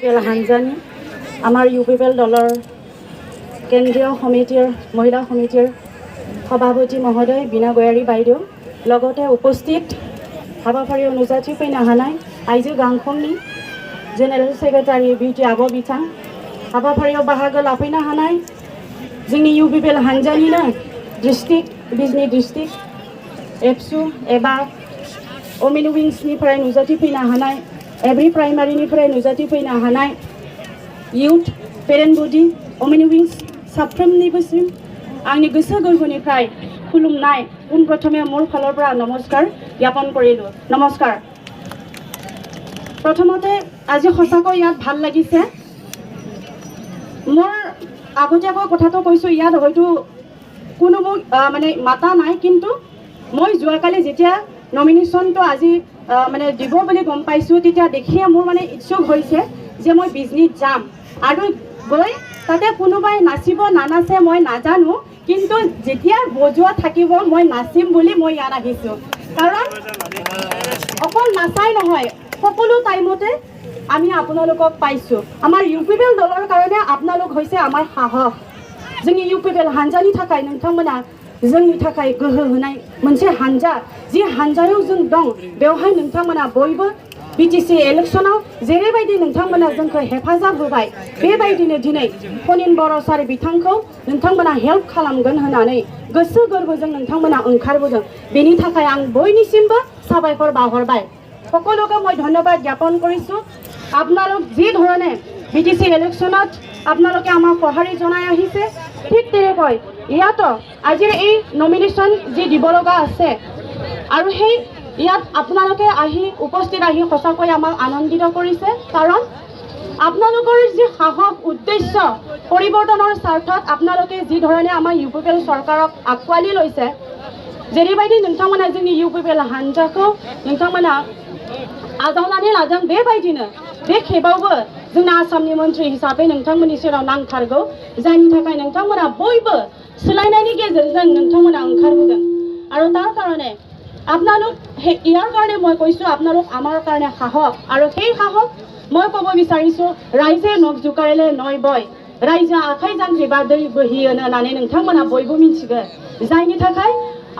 হানজানি আমাৰ ইউপিপিএল দলৰ কেন্দ্ৰীয় সমিতিৰ মহিলা সমিতিৰ সভাপতি মহোদয় বীণা গয়াৰী বাইদেউ লগতে উপস্থিত হাবাফাৰী অনুযায়ী फैनो हानाय आइजो गांखंनि जेनेरेल सेक्रेटारि बिउटि आब' बिथां हाबाफारियाव बाहागो लाफैनो हानाय जोंनि इउपिपिएल हानजानिनो डिस्ट्रिक्ट बिजनि डिस्ट्रिक्ट एबसु एबा अमेन विंसनिफ्राय नुजाथि फैनो हानाय एभ्रि प्राइमारिनिफ्राय नुजाथि फैनो हानाय इउथ पेरेन्ट बडि अमेन विंस साफ्रोमनिबोसिम आंनि गोसो गोरबोनिफ्राय खुलुमनाय प्रथमे मोर फाলৰ পৰা नमस्कार ज्ञापन কৰিলোঁ। नमस्कार। प्रथमते আজি সঁচাকৈ ইয়াত ভাল লাগিছে। মোৰ আগতীয়াকৈ কথাটো কৈছোঁ, ইয়াত হয়তো কোনো মোক মানে মাতা নাই, কিন্তু মই যোৱাকালি যেতিয়া নমিনেশ্যনটো আজি মানে দিব বুলি গম পাইছোঁ তেতিয়া দেখিয়ে মোৰ মানে ইচ্ছুক হৈছে যে মই বিজনীত যাম আৰু গৈ তাতে কোনোবাই নাচিব নানাচে মই নাজানো, কিন্তু যেতিয়া বজোৱা থাকিব মই নাচিম বুলি মই ইয়াত আহিছোঁ। কাৰণ অকল নাচাই নহয়, সকলো টাইমতে আমি আপোনালোকক পাইছোঁ। আমাৰ ইউপিপিএল দলৰ কাৰণে আপোনালোক হৈছে আমাৰ সাহস। जोंनि इउपिपिएल हानजानि थाखाय नोंथांमोना जोंनि थाखाय गोहो होनाय मोनसे हानजा, जि हानजायाव जों दं बेवहाय नोंथांमोना बयबो बिटिसि इलेक्शनाव जेरैबायदि नोंथांमोना जोंखौ हेफाजाब होबाय बेबायदिनो दिनै फनिन बर' सार बिथांखौ नोंथांमोना हेल्प खालामगोन होननानै गोसो गोरबोजों नोंथांमोना ओंखारबोदों। बेनि थाखाय आं बयनिसिमबो साबायखर बावहरबाय। সকলোকে মই ধন্যবাদ জ্ঞাপন কৰিছোঁ। আপোনালোক যি ধৰণে বিটিসি ইলেকশনত আপোনালোকে আমাক সঁহাৰি জনাই আহিছে, ঠিক তেনেকৈ ইয়াতো আজিৰ এই নমিনেশ্যন যি দিব লগা আছে আৰু সেই ইয়াত আপোনালোকে আহি উপস্থিত আহি সঁচাকৈ আমাক আনন্দিত কৰিছে। কাৰণ আপোনালোকৰ যি সাহস উদ্দেশ্য পৰিৱৰ্তনৰ স্বাৰ্থত আপোনালোকে যি ধৰণে আমাৰ ইউপিপিএল চৰকাৰক আঁকোৱালি লৈছে, जेरैबायदि नोंथांमोना जोंनि इउपिपिएल हानजाखौ नोंथांमोना आजावनानै लादों, बेबायदिनो बे खेबावबो जोंना आसामनि मन्त्रि हिसाबै नोंथांमोननि सेराव नांथारगौ, जायनि थाखाय नोंथांमोना बयबो सोलायनायनि गेजेरजों नोंथांमोना ओंखारबोदों। আৰু তাৰ কাৰণে আপোনালোক ইয়াৰ কাৰণে মই কৈছোঁ আপোনালোক আমাৰ কাৰণে সাহস, আৰু সেই সাহস মই ক'ব বিচাৰিছোঁ ৰাইজে নখ জোকাৰিলে নৈ বয়, ৰাইজে আখাই জাংख्रिबा दै बोहैयो होननानै नोंथांमोना बयबो मिथिगोन। जायनि थाखाय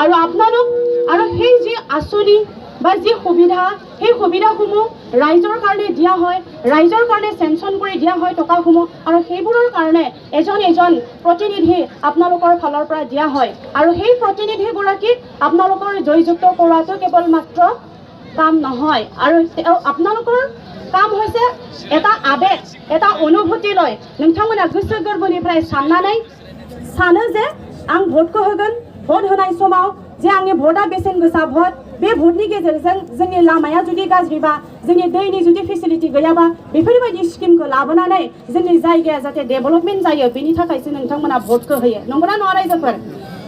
আৰু আপোনালোক আৰু সেই যি আঁচনি বা যি সুবিধা সেই সুবিধাসমূহ ৰাইজৰ কাৰণে দিয়া হয়, ৰাইজৰ কাৰণে চেংচন কৰি দিয়া হয় টকাসমূহ, আৰু সেইবোৰৰ কাৰণে এজন এজন প্ৰতিনিধি আপোনালোকৰ ফালৰ পৰা দিয়া হয়। আৰু সেই প্ৰতিনিধিগৰাকীক আপোনালোকৰ জয়যুক্ত কৰাটো কেৱল মাত্ৰ কাম নহয়, আৰু আপোনালোকৰ কাম হৈছে এটা আবেগ, এটা অনুভূতি লৈ नोंथांमोना गोसो गोरबोनिफ्राय सानो जे आं भटखौ होगोन, भट होनाय समाव जे आंनि भटआ बेसेन गोसा भट, बे भटनि गेजेरजों जोंनि लामाया जुदि गाज्रिबा, जोंनि दैनि जुदि फेसिलिटि गैयाबा बेफोरबायदि स्किमखौ लाबोनानै जोंनि जायगाया जाहाथे डेभेलपमेन्ट जायो बेनि थाखायसो नोंथांमोना भटखौ होयो, नंगौना नङा रायजोफोर?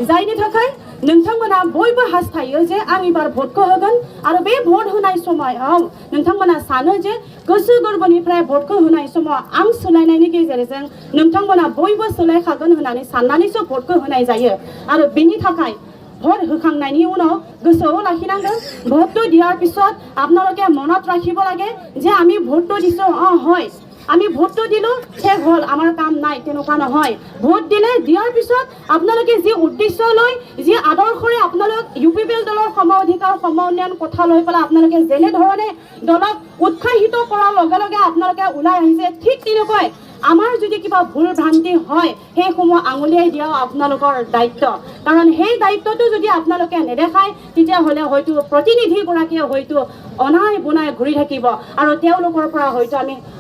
जायनि थाखाय नोंथांमोना बयबो हास्थायो जे आं एबार भटखौ होगोन, आरो बे भट होनाय समाव नोंथांमोना सानो जे गोसो गोरबोनिफ्राय भटखौ होनाय समाव आं सोलायनायनि गेजेरजों नोंथांमोना बयबो सोलायखागोन होननानै साननानैसो भटखौ होनाय जायो। आरो बेनि थाखाय भट होखांनायनि उनाव गोसोआव लाखिनांगोन, भटটো दियार पिছত আপোনালোকে মনত ৰাখিব লাগে যে আমি ভটটো দিছোঁ, হয় আমি ভোটটো দিলোঁ শেষ হ'ল, আমাৰ কাম নাই, তেনেকুৱা নহয়। ভোট দিয়াৰ পিছত আপোনালোকে যি উদ্দেশ্য লৈ যি আদৰ্শৰে আপোনালোক ইউপিপিএল দলৰ সম অধিকাৰ সম উন্নয়ন কথা লৈ পেলাই আপোনালোকে যেনেধৰণে দলক উৎসাহিত কৰাৰ লগে লগে আপোনালোকে ওলাই আহিছে, ঠিক তেনেকৈ আমাৰ যদি কিবা ভুল ভ্ৰান্তি হয় সেইসমূহ আঙুলিয়াই দিয়াও আপোনালোকৰ দায়িত্ব। কাৰণ সেই দায়িত্বটো যদি আপোনালোকে নেদেখায় তেতিয়াহ'লে হয়তো প্ৰতিনিধিগৰাকীয়ে হয়তো অনাই বনাই ঘূৰি থাকিব আৰু তেওঁলোকৰ পৰা হয়তো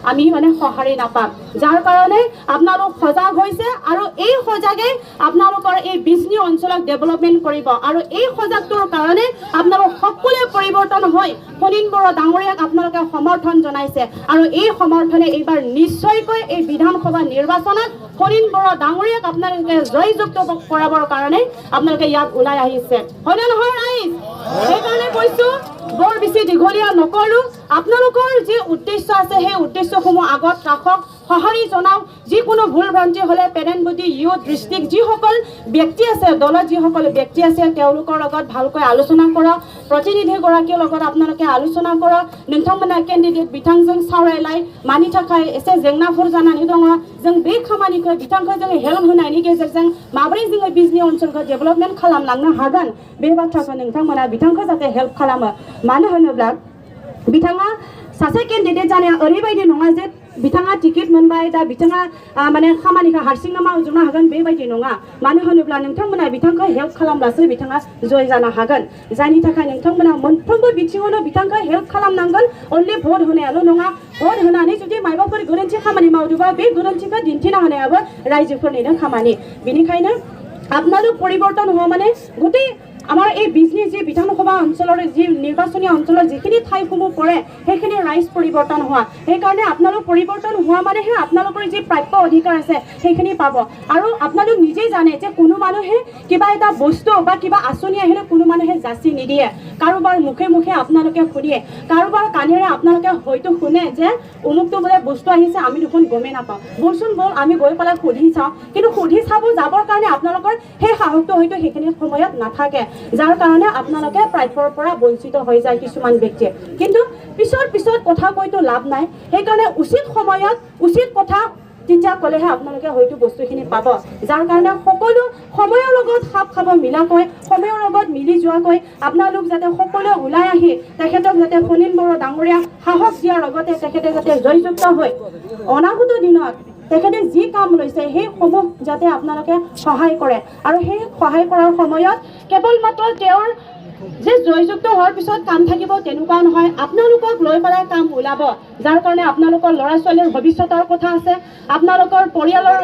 আমি মানে সঁহাৰি নাপাম। যাৰ কাৰণে আপোনালোক সজাগ হৈছে, আৰু এই সজাগে আপোনালোকৰ এই বিজনী অঞ্চলক ডেভেলপমেণ্ট কৰিব, আৰু এই সজাগটোৰ কাৰণে আপোনালোক সকলোৱে পৰিৱৰ্তন হৈ ফনিন বড়ো ডাঙৰীয়াক আপোনালোকে সমৰ্থন জনাইছে, আৰু এই সমৰ্থনে এইবাৰ নিশ্চয়কৈ এই বিধানসভা নিৰ্বাচনত ফনিন বড়ো ডাঙৰীয়াক আপোনালোকে জয়যুক্ত কৰাবৰ কাৰণে আপোনালোকে ইয়াত ওলাই আহিছে, হয়নে নহয় ৰাইজ? সেইকাৰণে কৈছোঁ বৰ বেছি দীঘলীয়া নকৰোঁ, আপোনালোকৰ যি উদ্দেশ্য আছে সেই উদ্দেশ্যসমূহ আগত ৰাখক সঁহাৰি জনাওক যিকোনো ভুল ভ্ৰান্তি হ'লে পেৰেণ্টবডি ইউথ ডিষ্ট্ৰিক্ট যিসকল ব্যক্তি আছে দলত যিসকল ব্যক্তি আছে তেওঁলোকৰ লগত ভালকৈ আলোচনা কৰক প্ৰতিনিধিগৰাকীৰ লগত আপোনালোকে আলোচনা কৰক नोंथांमोना केन्डिडेट बिथांजों सावरायलाय मानि थाखाय एसे जेंनाफोर जानानै दङ जों बे खामानिखौ बिथांखौ जों हेल्प होनायनि गेजेरजों माबोरै जोङो बिजनि ओनसोलखौ डेभेलपमेन्ट खालामलांनो हागोन बे बाथ्राखौ नोंथांमोना बिथांखौ जाहाथे हेल्प खालामो मानो होनोब्ला बिथाङा सासे केन्डिडेट जानाया ओरैबायदि नङा जे बिथाङा टिकेट मोनबाय दा बिथाङा माने खामानिखौ हारसिंनो मावजोबनो हागोन बेबायदि नङा मानो होनोब्ला नोंथांमोना बिथांखौ हेल्प खालामब्लासो बिथाङा जय जानो हागोन जायनि थाखाय नोंथांमोना मोनफ्रोमबो बिथिङावनो बिथांखौ हेल्प खालामनांगोन अनलि भट होनायाल' नङा भट होनानै जुदि माबाफोर गोरोन्थि खामानि मावदोंबा बे गोरोन्थिखौ दिन्थिना होनायाबो रायजोफोरनिनो खामानि बेनिखायनो আপোনালোক পৰিৱৰ্তন হোৱা মানে গোটেই আমাৰ এই বিজনি যি বিধানসভা অঞ্চলৰ যি নিৰ্বাচনী অঞ্চলৰ যিখিনি ঠাইসমূহ পৰে সেইখিনি ৰাইজ পৰিৱৰ্তন হোৱা সেইকাৰণে আপোনালোক পৰিৱৰ্তন হোৱা মানেহে আপোনালোকৰ যি প্ৰাপ্য অধিকাৰ আছে সেইখিনি পাব আৰু আপোনালোক নিজেই জানে যে কোনো মানুহে কিবা এটা বস্তু বা কিবা আঁচনি আহিলে কোনো মানুহে যাচি নিদিয়ে কাৰোবাৰ মুখে মুখে আপোনালোকে শুনিয়ে কাৰোবাৰ কাণেৰে আপোনালোকে হয়তো শুনে যে অমুকটো বোলে বস্তু আহিছে আমি দেখোন গমেই নাপাওঁ বলচোন বল আমি গৈ পেলাই সুধি চাওঁ কিন্তু সুধি চাব যাবৰ কাৰণে আপোনালোকৰ সেই সাহসটো হয়তো সেইখিনি সময়ত নাথাকে যাৰ কাৰণে আপোনালোকে প্ৰাপ্যৰ পৰা বঞ্চিত হৈ যায় কিছুমান ব্যক্তিয়ে কিন্তু পিছত কথা কৈতো লাভ নাই সেইকাৰণে উচিত সময়ত উচিত কথা তেতিয়া ক'লেহে আপোনালোকে হয়তো বস্তুখিনি পাব যাৰ কাৰণে সকলো সময়ৰ লগত খাপ খাব মিলাকৈ সময়ৰ লগত মিলি যোৱাকৈ আপোনালোক যাতে সকলো ওলাই আহি তেখেতক যাতে সুনীল বড়ো ডাঙৰীয়া সাহস দিয়াৰ লগতে তেখেতে যাতে জয়যুক্ত হৈ অনাগত দিনত তেখেতে যি কাম লৈছে সেইসমূহ যাতে আপোনালোকে সহায় কৰে আৰু সেই সহায় কৰাৰ সময়ত কেৱল মাত্ৰ তেওঁৰ যে জয়যুক্ত হোৱাৰ পিছত কাম থাকিব তেনেকুৱা নহয় আপোনালোকক লৈ পেলাই কাম ওলাব যাৰ কাৰণে আপোনালোকৰ ল'ৰা ছোৱালীৰ ভৱিষ্যতৰ কথা আছে আপোনালোকৰ পৰিয়ালৰ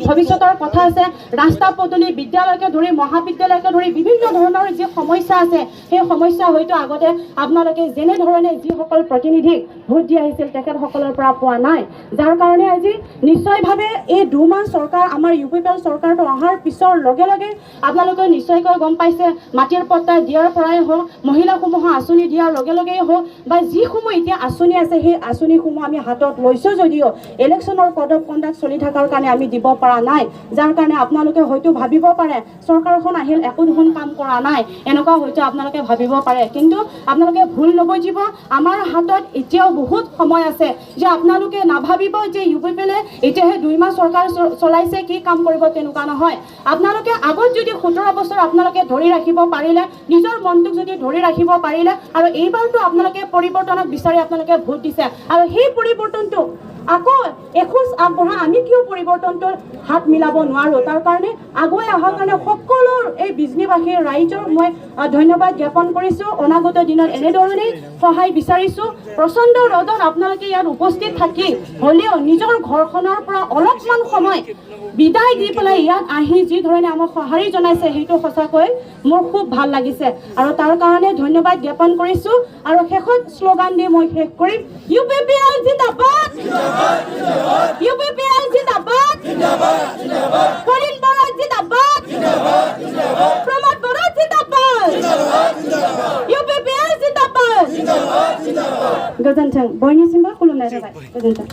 ভৱিষ্যতৰ কথা আছে ৰাস্তা পদূলি বিদ্যালয়কে ধৰি মহাবিদ্যালয়কে ধৰি বিভিন্ন ধৰণৰ যি সমস্যা আছে সেই সমস্যা হয়তো আগতে আপোনালোকে যেনেধৰণে যিসকল প্ৰতিনিধিক ভোট দি আহিছিল তেখেতসকলৰ পৰা পোৱা নাই যাৰ কাৰণে আজি নিশ্চয়ভাৱে এই 2 মাহ চৰকাৰ আমাৰ ইউপিপিএল চৰকাৰটো অহাৰ পিছৰ লগে লগে আপোনালোকে নিশ্চয়কৈ গম পাইছে মাটিৰ পট্টা দিয়াৰ পৰাই হওক মহিলাসমূহৰ আঁচনি দিয়াৰ লগে লগেই হওক বা যিসমূহ এতিয়া আঁচনি আছে সেই আঁচনিসমূহ আমি হাতত লৈছোঁ যদিও ইলেকশ্যনৰ কোড অফ কণ্ডাক্ট চলি থকাৰ কাৰণে আমি দিব পৰা নাই যাৰ কাৰণে আপোনালোকে হয়তো ভাবিব পাৰে চৰকাৰখন আহিল একো দেখোন কাম কৰা নাই এনেকুৱা হয়তো আপোনালোকে ভাবিব পাৰে কিন্তু আপোনালোকে ভুল নবুজিব আমাৰ হাতত এতিয়াও বহুত সময় আছে যে আপোনালোকে নাভাবিব যে ইউপিপিএলে এতিয়াহে 2 মাহ চৰকাৰ চলাইছে কি কাম কৰিব তেনেকুৱা নহয় আপোনালোকে আগত যদি 17 বছৰ আপোনালোকে ধৰি ৰাখিব পাৰিলে নিজৰ মনটোক যদি ধৰি ৰাখিব পাৰিলে আৰু এইবাৰতো আপোনালোকে পৰিৱৰ্তনক বিচাৰি আপোনালোকে ভোট দিছে আৰু সেই পৰিৱৰ্তনটো আকৌ এখোজ আগবঢ়া আমি কিয় পৰিৱৰ্তনটোৰ হাত মিলাব নোৱাৰোঁ তাৰ কাৰণে আগুৱাই অহাৰ কাৰণে সকলো এই বিজনীবাসীৰ ৰাইজৰ মই ধন্যবাদ জ্ঞাপন কৰিছোঁ অনাগত দিনত এনেধৰণেই সহায় বিচাৰিছোঁ প্ৰচণ্ড ৰ'দত আপোনালোকে ইয়াত উপস্থিত থাকি হ'লেও নিজৰ ঘৰখনৰ পৰা অলপমান সময় বিদায় দি পেলাই ইয়াত আহি যি ধৰণে আমাক সঁহাৰি জনাইছে সেইটো সঁচাকৈ মোৰ খুব ভাল লাগিছে আৰু তাৰ কাৰণে ধন্যবাদ জ্ঞাপন কৰিছোঁ আৰু শেষত শ্লোগান দি মই শেষ কৰিম ইউপিপিএল জিন্দাবাদ ইউপিপিএল জিন্দাবাদ সুনীল বড়ো জিন্দাবাদ প্ৰমোদ বড়ো জিন্দাবাদ ইউপিপিএল জিন্দাবাদ गोजोन्थों बयनिसिमबो खुलुमनाय जाबाय गोजोन्थों